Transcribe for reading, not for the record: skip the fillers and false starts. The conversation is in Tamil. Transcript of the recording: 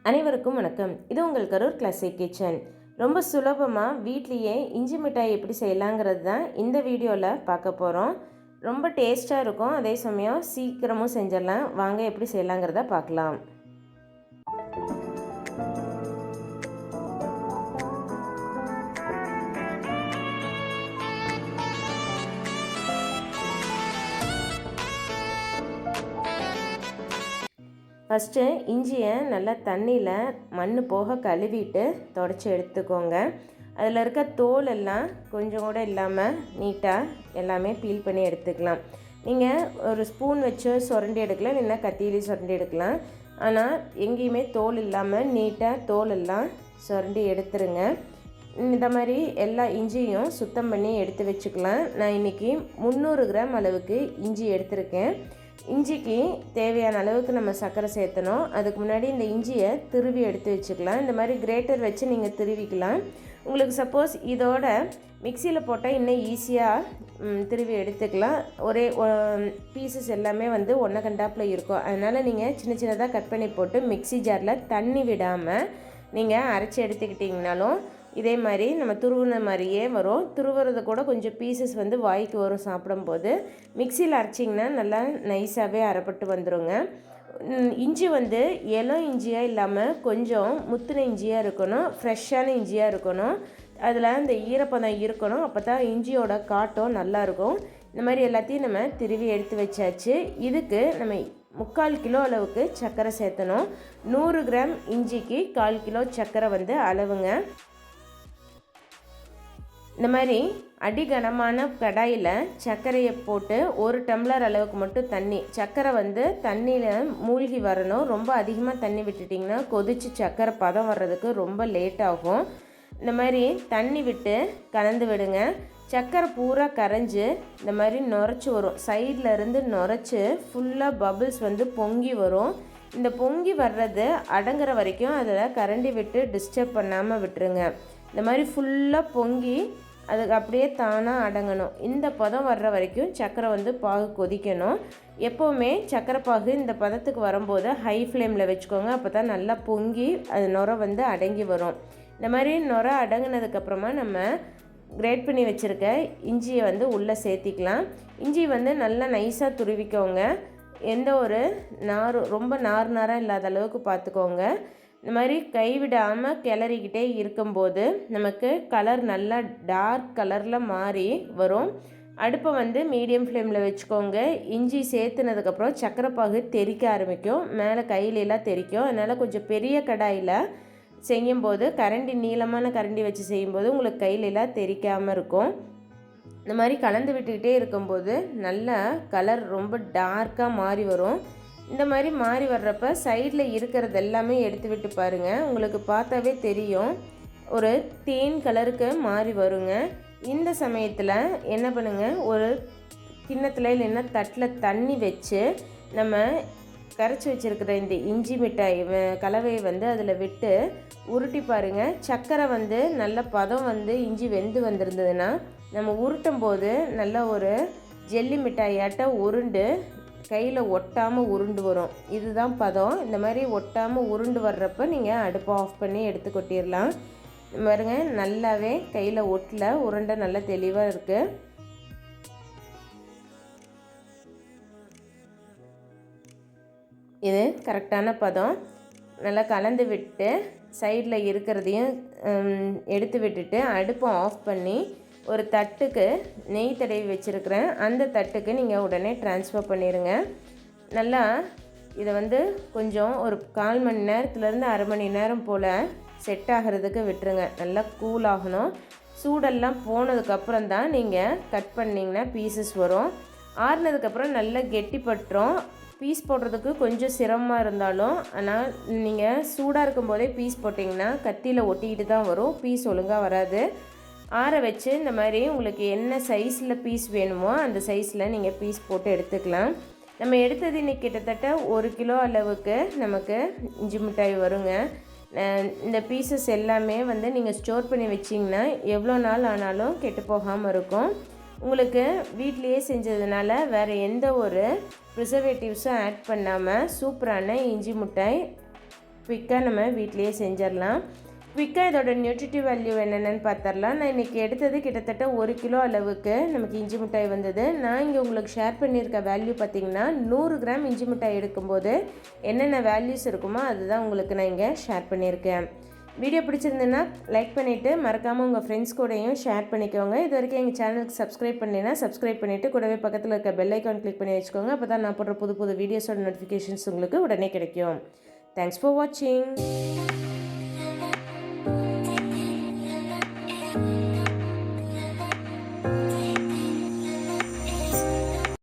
அனைவருக்கும் வணக்கம். இது உங்கள் கரூர் கிளாசிக் கிச்சன். ரொம்ப சுலபமாக வீட்லேயே இஞ்சி மிட்டாய் எப்படி செய்யலாங்கிறது தான் இந்த வீடியோவில் பார்க்க போகிறோம். ரொம்ப டேஸ்ட்டாக இருக்கும், அதே சமயம் சீக்கிரமும் செஞ்சிடலாம். வாங்க எப்படி செய்யலாங்கிறத பார்க்கலாம். ஃபஸ்ட்டு இஞ்சியை நல்லா தண்ணியில் மண் போக கழுவிட்டு தொடச்சி எடுத்துக்கோங்க. அதில் இருக்க தோல் எல்லாம் கொஞ்சம் கூட இல்லாமல் நீட்டாக எல்லாமே பீல் பண்ணி எடுத்துக்கலாம். நீங்கள் ஒரு ஸ்பூன் வச்சு சுரண்டி எடுக்கலாம், இல்லைன்னா கத்தியிலே சுரண்டி எடுக்கலாம். ஆனால் எங்கேயுமே தோல் இல்லாமல் நீட்டாக தோல் எல்லாம் சுரண்டி எடுத்துருங்க. இந்த மாதிரி எல்லா இஞ்சியும் சுத்தம் பண்ணி எடுத்து வச்சுக்கலாம். நான் இன்றைக்கி 300 கிராம் அளவுக்கு இஞ்சி எடுத்திருக்கேன். இஞ்சிக்கு தேவையான அளவுக்கு நம்ம சர்க்கரை சேர்த்தணும். அதுக்கு முன்னாடி இந்த இஞ்சியை திருவி எடுத்து வச்சுக்கலாம். இந்த மாதிரி கிரேட்டர் வச்சு நீங்கள் திருவிக்கலாம். உங்களுக்கு சப்போஸ் இதோட மிக்சியில் போட்டால் இன்னும் ஈஸியாக திருவி எடுத்துக்கலாம். ஒரே பீசஸ் எல்லாமே ஒன்றை கண்டாப்பில் இருக்கும். அதனால் நீங்கள் சின்ன சின்னதாக கட் பண்ணி போட்டு மிக்சி ஜாரில் தண்ணி விடாமல் நீங்கள் அரைச்சி எடுத்துக்கிட்டிங்கனாலும் இதே மாதிரி நம்ம துருவின மாதிரியே வரும். துருவுறது கூட கொஞ்சம் பீசஸ் வாய்க்கு வரும் சாப்பிடும்போது. மிக்சியில் அரைச்சிங்கன்னா நல்லா நைஸாகவே அரைப்பட்டு வந்துடுங்க. இஞ்சி இளம் இஞ்சியாக இல்லாமல் கொஞ்சம் முத்தின இஞ்சியாக இருக்கணும், ஃப்ரெஷ்ஷான இஞ்சியாக இருக்கணும். அதில் அந்த ஈரப்பதம் இருக்கணும். அப்போ தான் இஞ்சியோட காட்டும் நல்லாயிருக்கும். இந்த மாதிரி எல்லாத்தையும் நம்ம திருவி எடுத்து வச்சாச்சு. இதுக்கு நம்ம 3/4 கிலோ அளவுக்கு சர்க்கரை சேர்த்தணும். 100 கிராம் இஞ்சிக்கு 1/4 கிலோ சர்க்கரை அளவுங்க. இந்த மாதிரி அடிகனமான கடாயில் சர்க்கரையை போட்டு 1 டம்ளர் அளவுக்கு மட்டும் தண்ணி, சர்க்கரை தண்ணியில் மூழ்கி வரணும். ரொம்ப அதிகமாக தண்ணி விட்டுட்டிங்கன்னா கொதித்து சர்க்கரை பதம் வர்றதுக்கு ரொம்ப லேட் ஆகும். இந்த மாதிரி தண்ணி விட்டு கலந்து விடுங்க. சர்க்கரை பூரா கரைஞ்சி இந்த மாதிரி நுரைச்சி வரும். சைடில் இருந்து நுரைச்சி ஃபுல்லாக பபிள்ஸ் பொங்கி வரும். இந்த பொங்கி வர்றது அடங்குற வரைக்கும் அதில் கரண்டி விட்டு டிஸ்டர்ப் பண்ணாமல் விட்டுருங்க. இந்த மாதிரி ஃபுல்லாக பொங்கி அதுக்கு அப்படியே தானாக அடங்கணும். இந்த பதம் வர்ற வரைக்கும் சர்க்கரை பாகு கொதிக்கணும். எப்போவுமே சர்க்கரை பாகு இந்த பதத்துக்கு வரும்போது ஹை ஃப்ளேமில் வச்சுக்கோங்க. அப்போ தான் நல்லா பொங்கி அது நுரை அடங்கி வரும். இந்த மாதிரி நுரை அடங்கினதுக்கப்புறமா நம்ம கிரேட் பண்ணி வச்சுருக்க இஞ்சியை உள்ளே சேர்த்திக்கலாம். இஞ்சி நல்லா நைஸாக துருவிக்கோங்க. எந்த ஒரு ரொம்ப நாராக இல்லாத அளவுக்கு பார்த்துக்கோங்க. இந்த மாதிரி கைவிடாமல் கிளறிக்கிட்டே இருக்கும்போது நமக்கு கலர் நல்லா டார்க் கலரில் மாறி வரும். அடுப்பை மீடியம் ஃப்ளேமில் வச்சுக்கோங்க. இஞ்சி சேர்த்துனதுக்கப்புறம் சர்க்கரை பாகு தெறிக்க ஆரம்பிக்கும், மேலே கையிலெல்லாம் தெறிக்கும். அதனால் கொஞ்சம் பெரிய கடாயில் செய்யும்போது நீளமான கரண்டி வச்சு செய்யும்போது உங்களுக்கு கையிலெல்லாம் தெறிக்காமல் இருக்கும். இந்த மாதிரி கலந்து விட்டுக்கிட்டே இருக்கும்போது நல்லா கலர் ரொம்ப டார்க்காக மாறி வரும். இந்த மாதிரி மாறி வர்றப்ப சைடில் இருக்கிறது எல்லாமே எடுத்து விட்டு பாருங்கள். உங்களுக்கு பார்த்தாவே தெரியும், ஒரு தேன் கலருக்கு மாறி வருங்க. இந்த சமயத்தில் என்ன பண்ணுங்கள், ஒரு கிண்ணத்தில் இல்லைன்னா தட்டில் தண்ணி வச்சு நம்ம கரைச்சி வச்சுருக்கிற இந்த இஞ்சி மிட்டாய் கலவையை அதில் விட்டு உருட்டி பாருங்கள். சர்க்கரை நல்ல பதம் இஞ்சி வெந்து வந்திருந்ததுன்னா நம்ம உருட்டும் போது நல்ல ஒரு ஜெல்லி மிட்டாயாட்ட உருண்டு கையில் ஒட்டாமல் உருண்டு வரும். இதுதான் பதம். இந்த மாதிரி ஒட்டாமல் உருண்டு வர்றப்போ நீங்கள் அடுப்பை ஆஃப் பண்ணி எடுத்து கொட்டிடலாம். பாருங்க, நல்லாவே கையில் ஒட்டல, உருண்டை நல்லா தெளிவாக இருக்குது. இது கரெக்டான பதம். நல்லா கலந்து விட்டு சைடில் இருக்கிறதையும் எடுத்து விட்டுட்டு அடுப்பை ஆஃப் பண்ணி ஒரு தட்டுக்கு நெய் தடவி வச்சுருக்கிறேன். அந்த தட்டுக்கு நீங்கள் உடனே ட்ரான்ஸ்ஃபர் பண்ணிடுங்க. நல்லா இதை கொஞ்சம் ஒரு 1/4 மணி நேரத்துலேருந்து அரை மணி நேரம் போல் செட் ஆகிறதுக்கு விட்டுருங்க. நல்லா கூல் ஆகணும். சூடெல்லாம் போனதுக்கப்புறம் தான் நீங்கள் கட் பண்ணிங்கன்னா பீசஸ் வரும். ஆறுனதுக்கப்புறம் நல்லா கெட்டிப்பட்டுரும். பீஸ் போடுறதுக்கு கொஞ்சம் சிரமமாக இருந்தாலும், ஆனால் நீங்கள் சூடாக இருக்கும்போதே பீஸ் போட்டிங்கன்னா கத்தியில் ஒட்டிக்கிட்டு தான் வரும், பீஸ் ஒழுங்காக வராது. ஆற வச்சு இந்த மாதிரி உங்களுக்கு என்ன சைஸில் பீஸ் வேணுமோ அந்த சைஸில் நீங்கள் பீஸ் போட்டு எடுத்துக்கலாம். நம்ம எடுத்தது இன்றைக்கி கிட்டத்தட்ட 1 கிலோ அளவுக்கு நமக்கு இஞ்சி மிட்டாய் வருங்க. இந்த பீசஸ் எல்லாமே நீங்கள் ஸ்டோர் பண்ணி வச்சிங்கன்னா எவ்வளோ நாள் ஆனாலும் கெட்டு போகாமல் இருக்கும். உங்களுக்கு வீட்லேயே செஞ்சதுனால வேறு எந்த ஒரு ப்ரிசர்வேட்டிவ்ஸும் ஆட் பண்ணாமல் சூப்பரான இஞ்சி மிட்டாய் குவிக்காக நம்ம வீட்டிலையே செஞ்சிடலாம். குவிக்காக இதோட நியூட்ரிட்டிவ் வேல்யூ என்னென்னு பார்த்துடலாம். நான் இன்றைக்கி எடுத்தது கிட்டத்தட்ட 1 கிலோ அளவுக்கு நமக்கு இஞ்சி மிட்டாய் வந்தது. நான் இங்கே உங்களுக்கு ஷேர் பண்ணியிருக்க வேல்யூ பார்த்திங்கன்னா 100 கிராம் இஞ்சி மிட்டாய் எடுக்கும்போது என்னென்ன வேல்யூஸ் இருக்குமோ அதுதான் உங்களுக்கு நான் இங்கே ஷேர் பண்ணியிருக்கேன். வீடியோ பிடிச்சிருந்ததுன்னா லைக் பண்ணிவிட்டு மறக்காமல் உங்கள் ஃப்ரெண்ட்ஸ் கூடயும் ஷேர் பண்ணிக்கோங்க. இது வரைக்கும் எங்கள் சேனலுக்கு சப்ஸ்கிரைப் பண்ணினா சப்ஸ்கிரைப் பண்ணிவிட்டு கூடவே பக்கத்தில் இருக்க பெல் ஐக்கான் கிளிக் பண்ணி வச்சுக்கோங்க. அப்போ தான் நான் போடுற புது புது வீடியோஸோட நோட்டிஃபிகேஷன்ஸ் உங்களுக்கு உடனே கிடைக்கும். தேங்க்ஸ் ஃபார் வாட்சிங்.